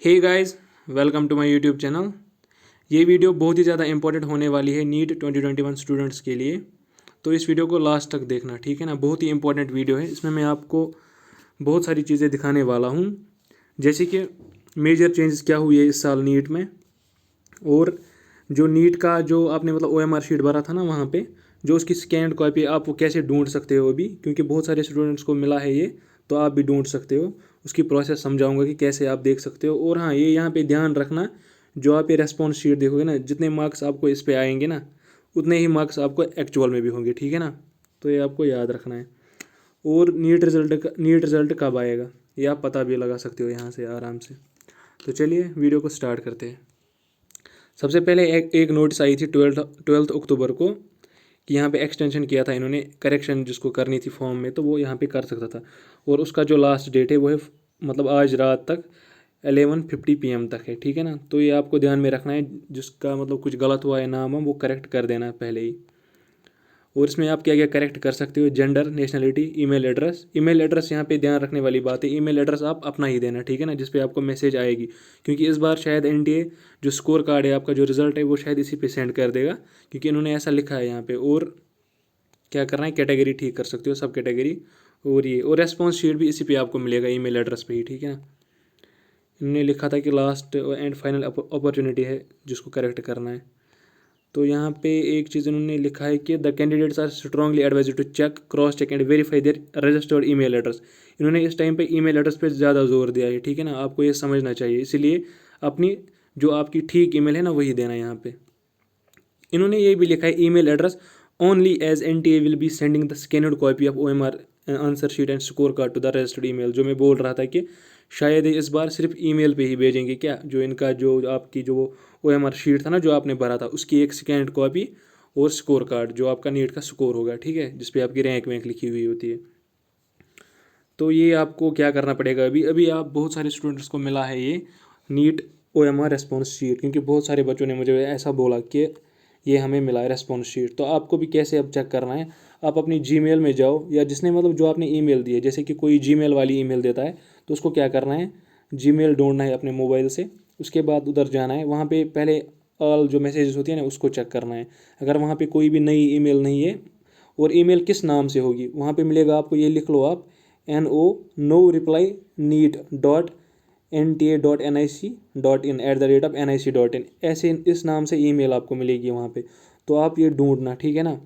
Hey guys, welcome to my YouTube channel. ये video बहुत ही ज़्यादा इंपॉर्टेंट होने वाली है नीट 2021 स्टूडेंट्स के लिए। तो इस वीडियो को लास्ट तक देखना, ठीक है ना। बहुत ही इंपॉर्टेंट वीडियो है। इसमें मैं आपको बहुत सारी चीज़ें दिखाने वाला हूँ, जैसे कि मेजर चेंजेस क्या हुए इस साल नीट में, और जो नीट का जो आपने मतलब OMR शीट भरा था ना, वहाँ पे जो उसकी स्कैन्ड कॉपी आप वो कैसे ढूंढ सकते हो अभी, क्योंकि बहुत सारे स्टूडेंट्स को मिला है ये, तो आप भी ढूंढ सकते हो। उसकी प्रोसेस समझाऊंगा कि कैसे आप देख सकते हो। और हाँ, ये यहाँ पे ध्यान रखना, जो आप ये रेस्पॉन्स शीट देखोगे ना, जितने मार्क्स आपको इस पे आएंगे ना, उतने ही मार्क्स आपको एक्चुअल में भी होंगे, ठीक है ना। तो ये आपको याद रखना है। और नीट रिज़ल्ट कब आएगा ये आप पता भी लगा सकते हो यहाँ से आराम से। तो चलिए वीडियो को स्टार्ट करते हैं। सबसे पहले एक नोटिस आई थी 12 अक्टूबर को, कि यहाँ पे एक्सटेंशन किया था इन्होंने, करेक्शन जिसको करनी थी फॉर्म में, तो वो यहाँ पे कर सकता था। और उसका जो लास्ट डेट है वो है मतलब आज रात तक 11:50 PM तक है, ठीक है ना। तो ये आपको ध्यान में रखना है, जिसका मतलब कुछ गलत हुआ है नाम वो करेक्ट कर देना है पहले ही। और इसमें आप क्या क्या करेक्ट कर सकते हो: जेंडर, नेशनलिटी, ईमेल एड्रेस यहाँ पे ध्यान रखने वाली बात है। ईमेल एड्रेस आप अपना ही देना, ठीक है ना, जिसपे आपको मैसेज आएगी। क्योंकि इस बार शायद NTA जो स्कोर कार्ड है आपका, जो रिजल्ट है, वो शायद इसी पे सेंड कर देगा, क्योंकि इन्होंने ऐसा लिखा है यहाँ पे। और क्या करना है, कैटेगरी ठीक कर सकते हो, सब कैटेगरी। और रेस्पॉन्स शीट भी इसी पे आपको मिलेगा, ईमेल एड्रेस पे ही, ठीक है ना। इन्होंने लिखा था कि लास्ट एंड फाइनल अपॉर्चुनिटी है जिसको करेक्ट करना है। तो यहाँ पे एक चीज़ इन्होंने लिखा है कि the candidates are strongly advise to check, cross check and verify their registered email address. इन्होंने इस टाइम पे ईमेल एड्रेस पे ज़्यादा जोर दिया है, ठीक है ना। आपको ये समझना चाहिए, इसीलिए अपनी जो आपकी ठीक ईमेल है ना, वही देना यहाँ पे। इन्होंने ये भी लिखा है, email address only as NTA will be sending the scanned copy of OMR answer sheet and score card to the registered email. जो मैं बोल रहा था कि शायद इस बार सिर्फ ईमेल पे ही भेजेंगे क्या, जो इनका जो आपकी जो OMR शीट था ना, जो आपने भरा था, उसकी एक स्कैनड कॉपी और स्कोर कार्ड, जो आपका नीट का स्कोर होगा, ठीक है, जिसपे आपकी रैंक वैंक लिखी हुई होती है। तो ये आपको क्या करना पड़ेगा, अभी अभी आप बहुत सारे स्टूडेंट्स को मिला है ये नीट OMR रेस्पॉन्स शीट, क्योंकि बहुत सारे बच्चों ने मुझे ऐसा बोला कि ये हमें मिला है रेस्पॉन्स शीट। तो आपको भी कैसे अब चेक करना है, आप अपनी जीमेल में जाओ, या जिसने मतलब जो आपने ईमेल दी है, जैसे कि कोई जीमेल वाली ईमेल देता है, तो उसको क्या करना है, जीमेल ढूंढना है अपने मोबाइल से। उसके बाद उधर जाना है, वहाँ पे पहले ऑल जो मैसेजेस होती है ना, उसको चेक करना है। अगर वहाँ पे कोई भी नई ईमेल नहीं है, और ईमेल किस नाम से होगी, वहाँ पे मिलेगा आपको, ये लिख लो आप, no reply NEET dot NTA.nic.in@NIC.in, ऐसे इस नाम से ईमेल आपको मिलेगी वहाँ पे। तो आप ये ढूंढना, ठीक है ना।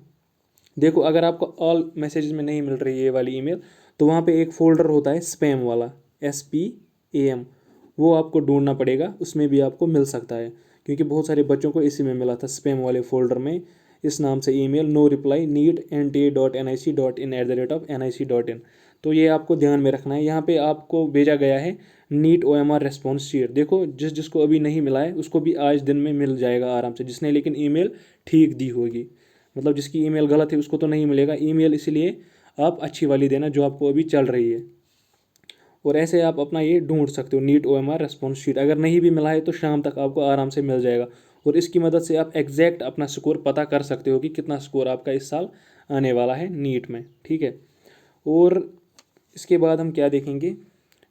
देखो, अगर आपको ऑल मैसेजेस में नहीं मिल रही है ये वाली ईमेल, तो वहाँ पे एक फ़ोल्डर होता है स्पैम वाला, SPAM, वो आपको ढूंढना पड़ेगा, उसमें भी आपको मिल सकता है। क्योंकि बहुत सारे बच्चों को इसी में मिला था, स्पैम वाले फ़ोल्डर में, इस नाम से email, no reply NEET NTA.nic.in@nic.in। तो ये आपको ध्यान में रखना है। यहाँ पे आपको भेजा गया है नीट OMR रेस्पॉन्स शीट। देखो, जिसको अभी नहीं मिला है उसको भी आज दिन में मिल जाएगा आराम से, जिसने लेकिन ईमेल ठीक दी होगी। मतलब जिसकी ईमेल गलत है उसको तो नहीं मिलेगा ईमेल, इसलिए आप अच्छी वाली देना जो आपको अभी चल रही है। और ऐसे आप अपना ये ढूंढ सकते हो नीट OMR रेस्पॉन्स शीट। अगर नहीं भी मिला है तो शाम तक आपको आराम से मिल जाएगा, और इसकी मदद से आप एग्जैक्ट अपना स्कोर पता कर सकते हो कि कितना स्कोर आपका इस साल आने वाला है नीट में, ठीक है। और इसके बाद हम क्या देखेंगे,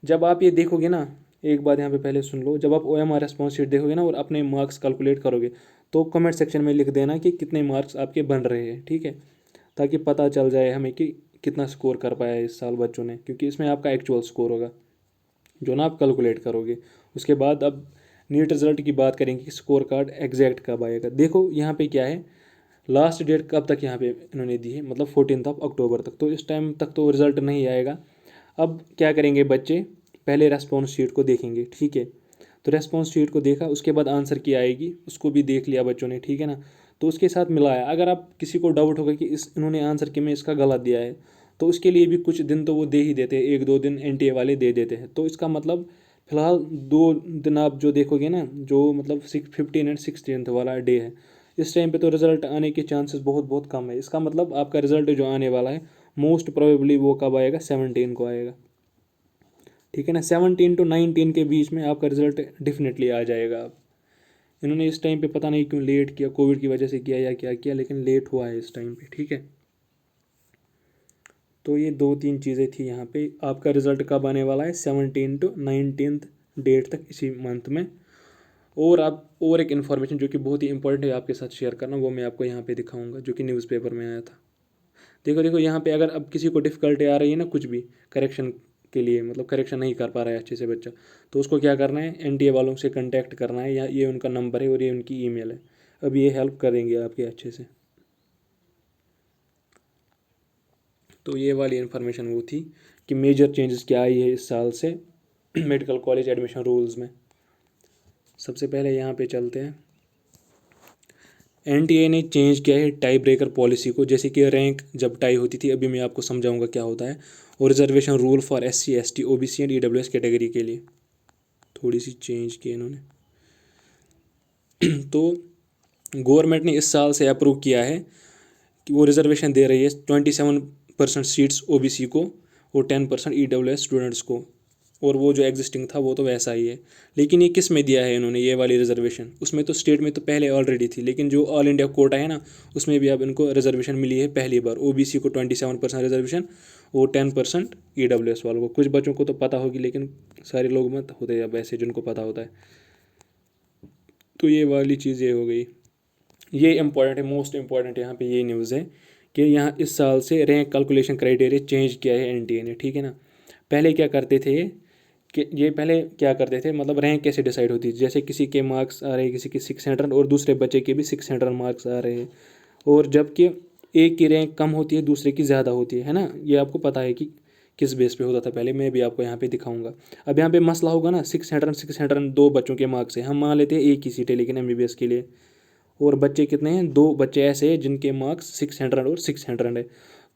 जब आप ये देखोगे ना, एक बात यहाँ पे पहले सुन लो, जब आप OMR रेस्पॉन्स शीट देखोगे ना और अपने मार्क्स कैलकुलेट करोगे, तो कमेंट सेक्शन में लिख देना कि कितने मार्क्स आपके बन रहे हैं, ठीक है, ताकि पता चल जाए हमें कि कितना स्कोर कर पाया है इस साल बच्चों ने, क्योंकि इसमें आपका एक्चुअल स्कोर होगा जो ना आप कैलकुलेट करोगे। उसके बाद अब नीट रिजल्ट की बात करेंगे कि स्कोर कार्ड एग्जैक्ट कब आएगा। देखो यहाँ पे क्या है, लास्ट डेट कब तक यहाँ पे इन्होंने दी है, मतलब 14 अक्टूबर तक। तो इस टाइम तक तो रिजल्ट नहीं आएगा। अब क्या करेंगे बच्चे, पहले रेस्पॉन्स शीट को देखेंगे, ठीक है। तो रेस्पॉन्स शीट को देखा, उसके बाद आंसर की आएगी, उसको भी देख लिया बच्चों ने, ठीक है ना। तो उसके साथ मिलाया। अगर आप किसी को डाउट होगा कि इन्होंने आंसर की में इसका गलत दिया है, तो उसके लिए भी कुछ दिन तो वो दे ही देते हैं, 1-2 दिन NTA वाले दे देते हैं। तो इसका मतलब फ़िलहाल 2 दिन आप जो देखोगे ना, जो मतलब 15 एंड 16 वाला डे है, इस टाइम पे तो रिज़ल्ट आने के चांसेस बहुत बहुत कम है। इसका मतलब आपका रिज़ल्ट जो आने वाला है, मोस्ट प्रोबेबली वो कब आएगा, 17 को आएगा, ठीक है ना। 17 to 19 के बीच में आपका रिजल्ट डेफिनेटली आ जाएगा। अब इन्होंने इस टाइम पे पता नहीं क्यों लेट किया, कोविड की वजह से किया या क्या किया, लेकिन लेट हुआ है इस टाइम पे, ठीक है। तो ये 2-3 चीज़ें थी यहाँ पे। आपका रिजल्ट कब आने वाला है, 17 to 19 डेट तक, इसी मंथ में। और आप और एक इन्फॉर्मेशन जो कि बहुत ही इंपॉर्टेंट है आपके साथ शेयर करना, वो मैं आपको यहाँ पे दिखाऊंगा, जो कि न्यूज़पेपर में आया था। देखो देखो यहाँ पे अगर अब किसी को डिफ़िकल्टी आ रही है ना कुछ भी करेक्शन के लिए, मतलब करेक्शन नहीं कर पा रहा है अच्छे से बच्चा, तो उसको क्या करना है, एनटीए वालों से कांटेक्ट करना है, या ये उनका नंबर है और ये उनकी ईमेल है। अब ये हेल्प करेंगे आपके अच्छे से। तो ये वाली इन्फॉर्मेशन वो थी कि मेजर चेंजेस क्या आई है इस साल से मेडिकल कॉलेज एडमिशन रूल्स में। सबसे पहले यहाँ पे चलते हैं। एनटीए ने चेंज किया है टाई ब्रेकर पॉलिसी को, जैसे कि रैंक जब टाई होती थी, अभी मैं आपको समझाऊंगा क्या होता है, और reservation rule for SC ST OBC and EWS category के लिए थोड़ी सी चेंज की इन्होंने। तो गवर्नमेंट ने इस साल से अप्रूव किया है कि वो रिजर्वेशन दे रही है 27% सीट्स ओबीसी को और 10% ईडब्ल्यूएस स्टूडेंट्स को, और वो जो एग्जिस्टिंग था वो तो वैसा ही है। लेकिन ये किस में दिया है इन्होंने ये वाली रिजर्वेशन, उसमें तो स्टेट में तो पहले ऑलरेडी थी, लेकिन जो ऑल इंडिया कोटा है ना, उसमें भी अब इनको रिजर्वेशन मिली है पहली बार। ओबीसी को 27% रिजर्वेशन और 10% ईडब्ल्यूएस वालों को। कुछ बच्चों को तो पता होगी, लेकिन सारे लोग मत होते अब ऐसे जिनको पता होता है। तो ये वाली चीज़ ये हो गई, ये इंपॉर्टेंट है, मोस्ट इंपॉर्टेंट यहाँ पे ये न्यूज़ है कि यहाँ इस साल से रैंक कैलकुलेशन क्राइटेरिया चेंज किया है एनटीए ने, ठीक है ना। पहले क्या करते थे कि ये पहले क्या करते थे, मतलब रैंक कैसे डिसाइड होती थी, जैसे किसी के मार्क्स आ रहे हैं, किसी के 600 और दूसरे बच्चे के भी 600 मार्क्स आ रहे हैं, और जबकि एक की रैंक कम होती है दूसरे की ज़्यादा होती है ना। ये आपको पता है कि किस बेस पे होता था पहले, मैं भी आपको यहाँ पे दिखाऊंगा। अब यहाँ पे मसला होगा ना, 600 दो बच्चों के मार्क्स है, हम मान लेते हैं एक ही सीट है लेकिन एमबीबीएस के लिए, और बच्चे कितने हैं, दो बच्चे ऐसे हैं जिनके मार्क्स 600 और 600 है।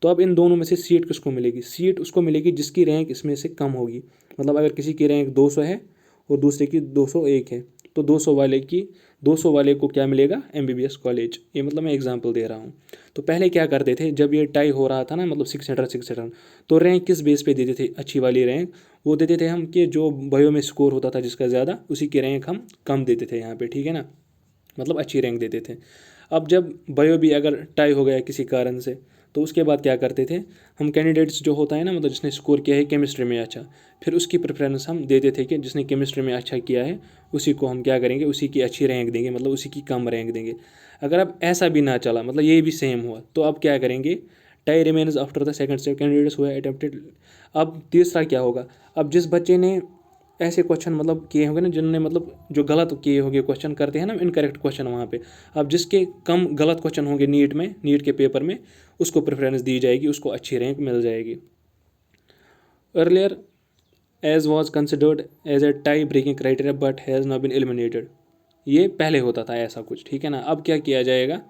तो अब इन दोनों में से सीट किसको मिलेगी, सीट उसको मिलेगी जिसकी रैंक इसमें से कम होगी। मतलब अगर किसी की रैंक 200 है और दूसरे की 201 है, तो 200 वाले को क्या मिलेगा, एमबीबीएस कॉलेज। ये मतलब मैं एग्जांपल दे रहा हूँ। तो पहले क्या करते थे, जब ये टाई हो रहा था ना, मतलब 600 तो रैंक किस बेस पे देते थे, अच्छी वाली रैंक वो देते थे हम, कि जो बायो में स्कोर होता था जिसका ज़्यादा, उसी की रैंक हम कम देते थे यहाँ पे, ठीक है ना, मतलब अच्छी रैंक देते थे। अब जब बायो भी अगर टाई हो गया किसी कारण से, तो उसके बाद क्या करते थे हम, कैंडिडेट्स जो होता है ना, मतलब जिसने स्कोर किया है केमिस्ट्री में अच्छा, फिर उसकी प्रेफरेंस हम देते थे कि जिसने केमिस्ट्री में अच्छा किया है उसी को हम क्या करेंगे, उसी की अच्छी रैंक देंगे, मतलब उसी की कम रैंक देंगे। अगर अब ऐसा भी ना चला, मतलब ये भी सेम हुआ, तो अब क्या करेंगे, tie remains after the second step candidates हुआ अटेम्प्टेड। अब तीसरा क्या होगा, अब जिस बच्चे ने ऐसे क्वेश्चन मतलब किए होंगे ना, जिन्होंने मतलब जो गलत किए होंगे क्वेश्चन करते हैं ना, इनकरेक्ट क्वेश्चन वहाँ पे, अब जिसके कम गलत क्वेश्चन होंगे नीट के पेपर में, उसको प्रेफरेंस दी जाएगी, उसको अच्छी रैंक मिल जाएगी। Earlier age was considered as a tie breaking criteria but has not been eliminated. ये पहले होता था ऐसा कुछ, ठीक है ना। अब क्या किया जाएगा,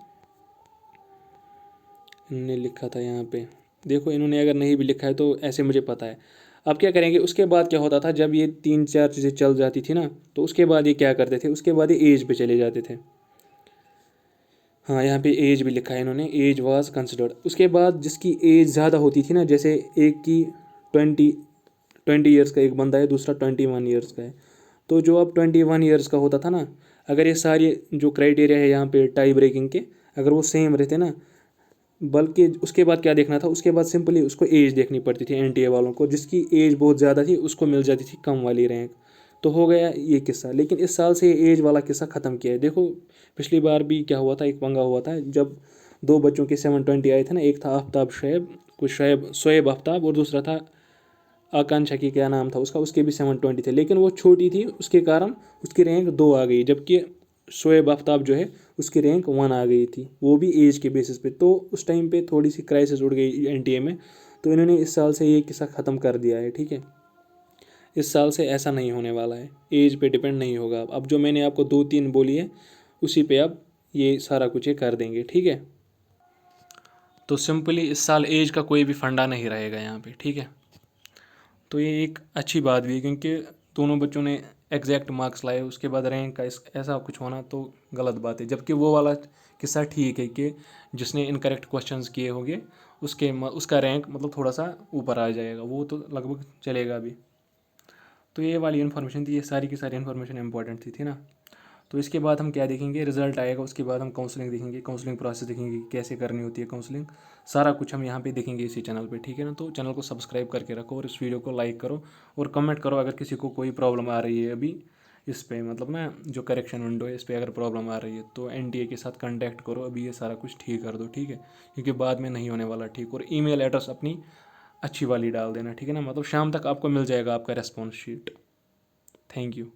इन्होंने लिखा था यहाँ पे, देखो इन्होंने अगर नहीं भी लिखा है तो ऐसे मुझे पता है। अब क्या करेंगे, उसके बाद क्या होता था, जब ये 3-4 चीज़ें चल जाती थी ना, तो उसके बाद ये क्या करते थे, उसके बाद ये एज पे चले जाते थे। हाँ यहाँ पे एज भी लिखा है इन्होंने, एज वाज कंसिडर्ड। उसके बाद जिसकी एज ज़्यादा होती थी ना, जैसे एक की 20 ईयर्स का एक बंदा है, दूसरा 21 ईयर्स का है, तो जो अब 21 ईयर्स का होता था ना, अगर ये सारे जो क्राइटेरिया है यहाँ पे टाई ब्रेकिंग के, अगर वो सेम रहते ना, बल्कि उसके बाद क्या देखना था, उसके बाद सिंपली उसको एज देखनी पड़ती थी एनटीए वालों को, जिसकी एज बहुत ज़्यादा थी उसको मिल जाती थी कम वाली रैंक। तो हो गया ये किस्सा, लेकिन इस साल से एज वाला किस्सा ख़त्म किया है। देखो पिछली बार भी क्या हुआ था, एक पंगा हुआ था जब दो बच्चों के 720 आए थे ना, एक था आफ्ताब शुएब, कुछ शुएब आफ्ताब, और दूसरा था आकांक्षा की क्या नाम था उसका, उसके भी 720 थे, लेकिन वो छोटी थी उसके कारण उसकी रैंक 2 आ गई, जबकि शोएब आफ्ताब जो है उसकी रैंक 1 आ गई थी, वो भी एज के बेसिस पे। तो उस टाइम पे थोड़ी सी क्राइसिस उड़ गई एनटीए में, तो इन्होंने इस साल से ये किस्सा ख़त्म कर दिया है, ठीक है। इस साल से ऐसा नहीं होने वाला है, एज पे डिपेंड नहीं होगा। अब जो मैंने आपको 2-3 बोली है उसी पे अब ये सारा कुछ ये कर देंगे, ठीक है। तो सिंपली इस साल एज का कोई भी फंडा नहीं रहेगा यहाँ पे, ठीक है। तो ये एक अच्छी बात भी है, क्योंकि दोनों बच्चों ने एग्जैक्ट मार्क्स लाए, उसके बाद रैंक का ऐसा कुछ होना तो गलत बात है। जबकि वो वाला किस्सा ठीक है कि जिसने इनकरेक्ट क्वेश्चंस किए होंगे उसका रैंक मतलब थोड़ा सा ऊपर आ जाएगा, वो तो लगभग चलेगा भी। तो ये वाली इन्फॉर्मेशन थी, ये सारी की सारी इन्फॉर्मेशन इंपॉर्टेंट थी ना। तो इसके बाद हम क्या देखेंगे, रिजल्ट आएगा, उसके बाद हम काउंसलिंग देखेंगे, काउंसलिंग प्रोसेस देखेंगे कि कैसे करनी होती है काउंसलिंग, सारा कुछ हम यहाँ पे देखेंगे इसी चैनल पे, ठीक है ना। तो चैनल को सब्सक्राइब करके रखो और इस वीडियो को लाइक करो और कमेंट करो अगर किसी को कोई प्रॉब्लम आ रही है अभी इस पे, मतलब ना जो करेक्शन विंडो है इस पर अगर प्रॉब्लम आ रही है तो एनटीए के साथ कांटेक्ट करो, अभी ये सारा कुछ ठीक कर दो, ठीक है, क्योंकि बाद में नहीं होने वाला ठीक। और ईमेल एड्रेस अपनी अच्छी वाली डाल देना, ठीक है ना, मतलब शाम तक आपको मिल जाएगा आपका रेस्पॉन्स शीट। Thank you.